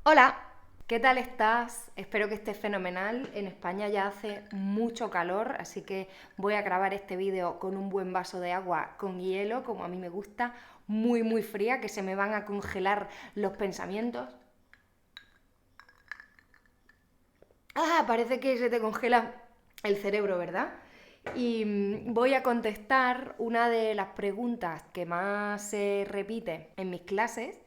Hola, ¿qué tal estás? Espero que estés fenomenal. En España ya hace mucho calor, así que voy a grabar este vídeo con un buen vaso de agua con hielo, como a mí me gusta, muy fría, que se me van a congelar los pensamientos. Parece que se te congela el cerebro, ¿verdad? Y voy a contestar una de las preguntas que más se repite en mis clases.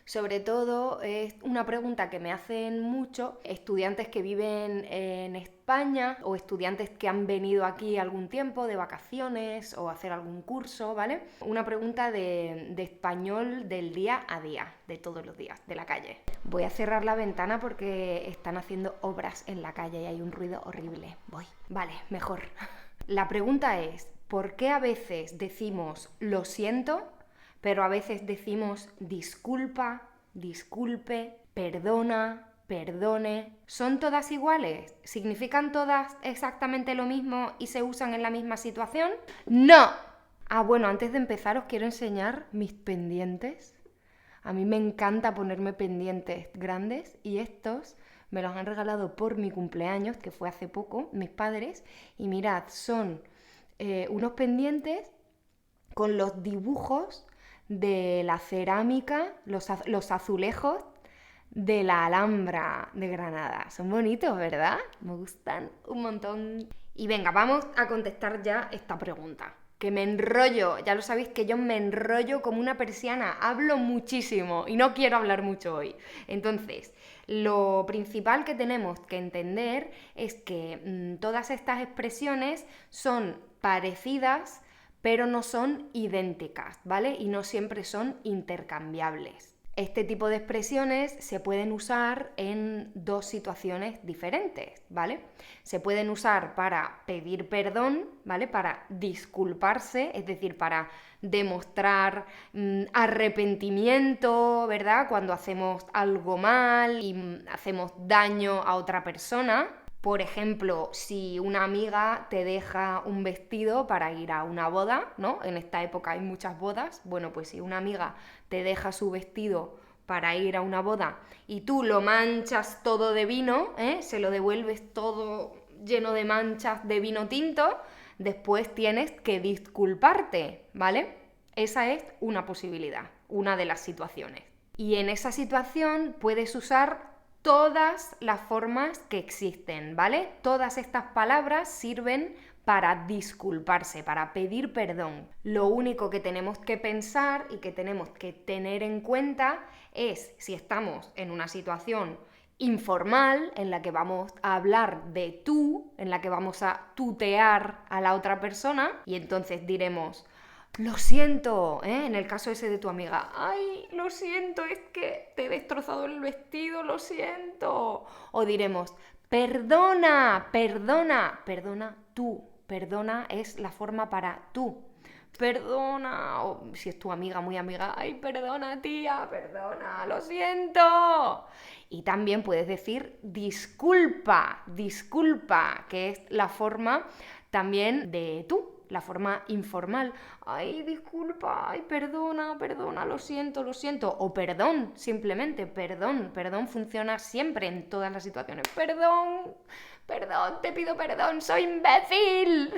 Sobre todo es una pregunta que me hacen mucho estudiantes que viven en España o estudiantes que han venido aquí algún tiempo de vacaciones o hacer algún curso, ¿vale? Una pregunta de español del día a día, de todos los días, de la calle. Voy a cerrar la ventana porque están haciendo obras en la calle y hay un ruido horrible. Voy. Vale, mejor. La pregunta es, ¿por qué a veces decimos lo siento, pero a veces decimos disculpa, disculpe, perdona, perdone? ¿Son todas iguales? ¿Significan todas exactamente lo mismo y se usan en la misma situación? ¡No! Bueno, antes de empezar os quiero enseñar mis pendientes. A mí me encanta ponerme pendientes grandes y estos me los han regalado por mi cumpleaños, que fue hace poco, mis padres. Y mirad, son unos pendientes con los dibujos de la cerámica, los azulejos de la Alhambra de Granada. Son bonitos, ¿verdad? Me gustan un montón. Y venga, vamos a contestar ya esta pregunta. Que me enrollo, ya lo sabéis que yo me enrollo como una persiana, hablo muchísimo y no quiero hablar mucho hoy. Entonces, lo principal que tenemos que entender es que todas estas expresiones son parecidas, pero no son idénticas, ¿vale? Y no siempre son intercambiables. Este tipo de expresiones se pueden usar en dos situaciones diferentes, ¿vale? Se pueden usar para pedir perdón, ¿vale? Para disculparse, es decir, para demostrar arrepentimiento, ¿verdad? Cuando hacemos algo mal y hacemos daño a otra persona. Por ejemplo, si una amiga te deja un vestido para ir a una boda, ¿no? En esta época hay muchas bodas. Bueno, pues si una amiga te deja su vestido para ir a una boda y tú lo manchas todo de vino, se lo devuelves todo lleno de manchas de vino tinto, después tienes que disculparte, ¿vale? Esa es una posibilidad, una de las situaciones. Y en esa situación puedes usar todas las formas que existen, ¿vale? Todas estas palabras sirven para disculparse, para pedir perdón. Lo único que tenemos que pensar y que tenemos que tener en cuenta es si estamos en una situación informal en la que vamos a hablar de tú, en la que vamos a tutear a la otra persona y entonces diremos lo siento, en el caso ese de tu amiga. Ay, lo siento, es que te he destrozado el vestido, lo siento. O diremos, perdona, perdona, perdona tú. Perdona es la forma para tú. Perdona, o si es tu amiga, muy amiga, ay, perdona tía, perdona, lo siento. Y también puedes decir disculpa, disculpa, que es la forma también de tú, la forma informal. Ay, disculpa, ay, perdona, perdona, lo siento, lo siento. O perdón, simplemente, perdón. Perdón funciona siempre en todas las situaciones. Perdón, perdón, te pido perdón, soy imbécil.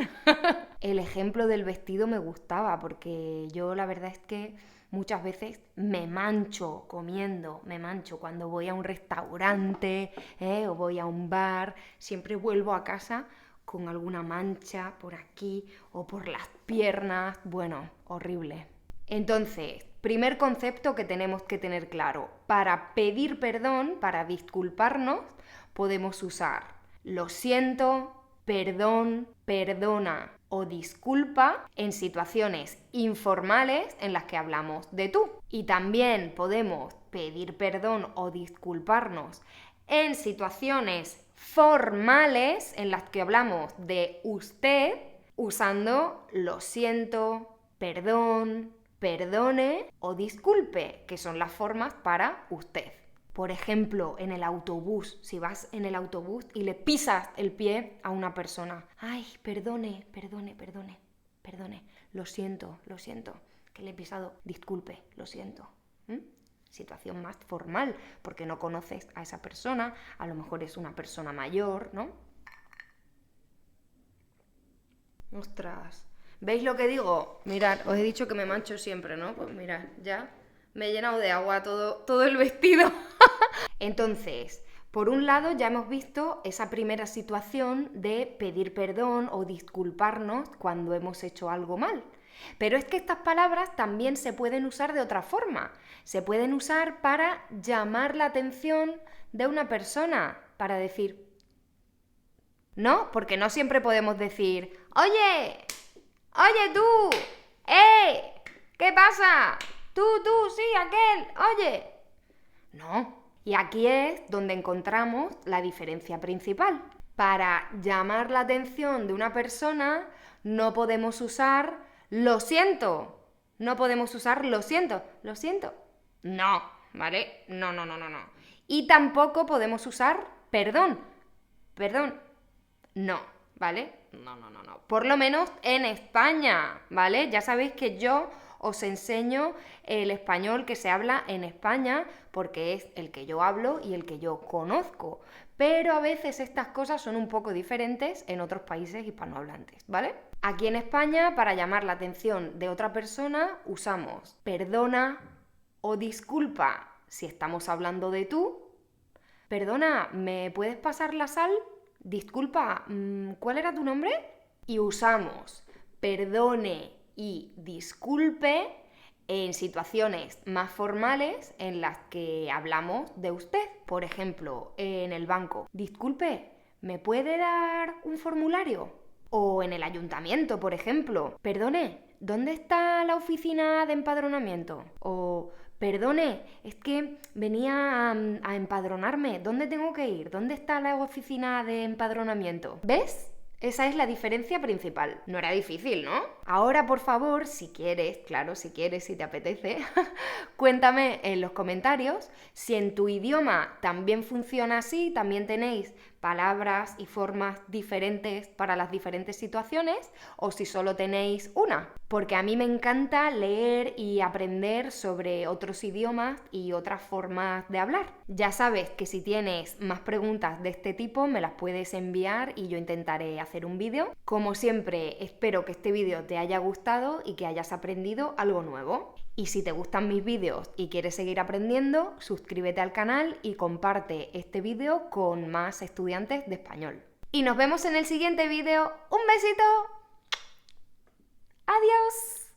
El ejemplo del vestido me gustaba porque yo la verdad es que muchas veces me mancho comiendo, me mancho cuando voy a un restaurante o voy a un bar, siempre vuelvo a casa con alguna mancha por aquí o por las piernas, bueno, horrible. Entonces, primer concepto que tenemos que tener claro, para pedir perdón, para disculparnos, podemos usar lo siento, perdón, perdona o disculpa en situaciones informales en las que hablamos de tú. Y también podemos pedir perdón o disculparnos en situaciones formales en las que hablamos de usted usando lo siento, perdón, perdone o disculpe, que son las formas para usted. Por ejemplo, en el autobús, si vas en el autobús y le pisas el pie a una persona. Ay, perdone, perdone, perdone, perdone. Lo siento, que le he pisado. Disculpe, lo siento. situación más formal, porque no conoces a esa persona, a lo mejor es una persona mayor, ¿no? Ostras, ¿veis lo que digo? Mirad, os he dicho que me mancho siempre, ¿no? Pues mirad, ya me he llenado de agua todo el vestido. Entonces, por un lado ya hemos visto esa primera situación de pedir perdón o disculparnos cuando hemos hecho algo mal. Pero es que estas palabras también se pueden usar de otra forma. Se pueden usar para llamar la atención de una persona, para decir, ¿no? Porque no siempre podemos decir, oye, oye tú, ¿qué pasa? Tú, sí, aquel, oye. No. Y aquí es donde encontramos la diferencia principal. Para llamar la atención de una persona no podemos usar lo siento. No podemos usar lo siento. Lo siento. No, ¿vale? No. Y tampoco podemos usar perdón. Perdón. No, ¿vale? No. Por lo menos en España, ¿vale? Ya sabéis que yo os enseño el español que se habla en España porque es el que yo hablo y el que yo conozco. Pero a veces estas cosas son un poco diferentes en otros países hispanohablantes, ¿vale? Aquí en España, para llamar la atención de otra persona, usamos perdona o disculpa si estamos hablando de tú. Perdona, ¿me puedes pasar la sal? Disculpa, ¿cuál era tu nombre? Y usamos perdone y disculpe en situaciones más formales en las que hablamos de usted. Por ejemplo, en el banco. Disculpe, ¿me puede dar un formulario? O en el ayuntamiento, por ejemplo. Perdone, ¿dónde está la oficina de empadronamiento? O perdone, es que venía a empadronarme. ¿Dónde tengo que ir? ¿Dónde está la oficina de empadronamiento? ¿Ves? Esa es la diferencia principal. No era difícil, ¿no? Ahora, por favor, si quieres, claro, si quieres, si te apetece, cuéntame en los comentarios si en tu idioma también funciona así, también tenéis palabras y formas diferentes para las diferentes situaciones, o si solo tenéis una. Porque a mí me encanta leer y aprender sobre otros idiomas y otras formas de hablar. Ya sabes que si tienes más preguntas de este tipo me las puedes enviar y yo intentaré hacer un vídeo. Como siempre, espero que este vídeo te haya gustado y que hayas aprendido algo nuevo. Y si te gustan mis vídeos y quieres seguir aprendiendo, suscríbete al canal y comparte este vídeo con más estudiantes de español. Y nos vemos en el siguiente vídeo. ¡Un besito! ¡Adiós!